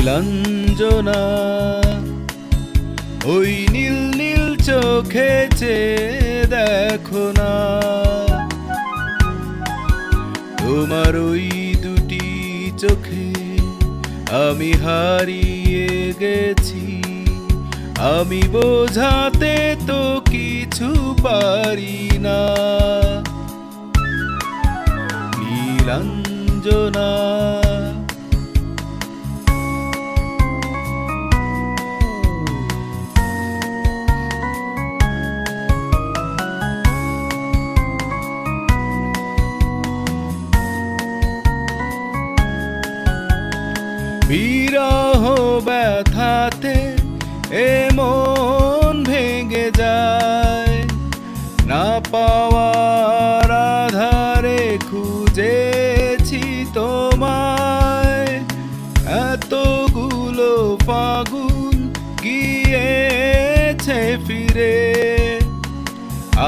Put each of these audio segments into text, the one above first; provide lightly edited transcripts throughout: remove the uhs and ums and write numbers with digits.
নীলাঞ্জনা ওই নীল নীল চোখে চেয়ে দেখো না, তোমার ওই দুটি চোখে আমি হারিয়ে গেছি। আমি বোঝাতে তো কিছু পারি না। নীলাঞ্জনা বিরহ ব্যথাতে এমন ভেঙে যায়, না পাওয়ার আধারে খুঁজেছি তোমায়। এতগুলো ফাগুন গিয়েছে ফিরে,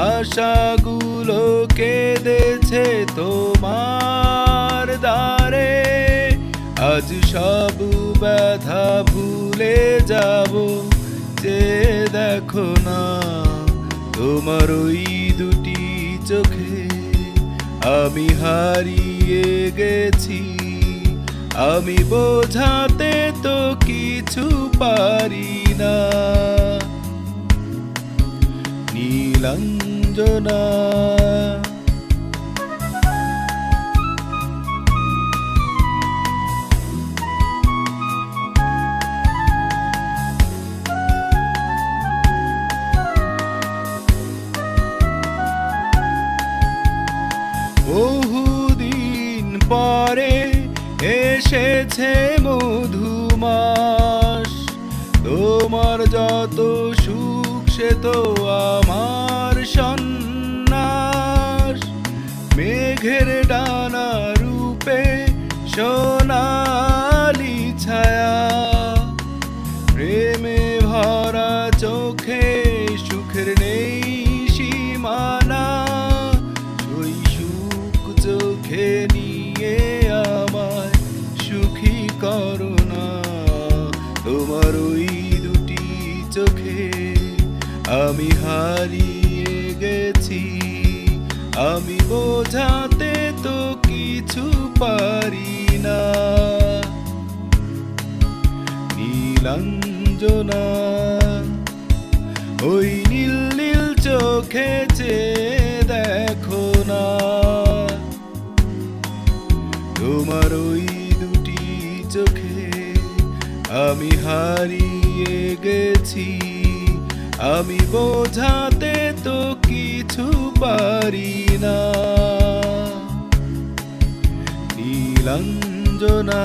আশাগুলো কেঁদেছে তোমার দ্বারে। আজ সব ব্যথা ভুলে যাব, যে দেখো না তোমার ওই দুটি চোখে আমি হারিয়ে গেছি। আমি বোঝাতে তো কিছু পারি না। নীলাঞ্জনা বহুদিন পরে এসেছে মধুমাস, তোমার যত সুখ সে তো আমার সন্ন্যাস। মেঘের ডানা রূপে সোনালি ছায়া, প্রেমে ভরা চোখে সুখের নেই সীমানা। চোখে নিয়ে আমায় সুখী করো না, তোমার ওই দুটি চোখে আমি হারিয়ে গেছি। আমি বোঝাতে তো কিছু পারি না। নীলাঞ্জনা ওই নীল নীল চোখে চেয়ে দেখো না, তোমার ওই দুটি চোখে আমি হারিয়ে গেছি। আমি বোঝাতে তো কিছু পারি না। নীলাঞ্জনা।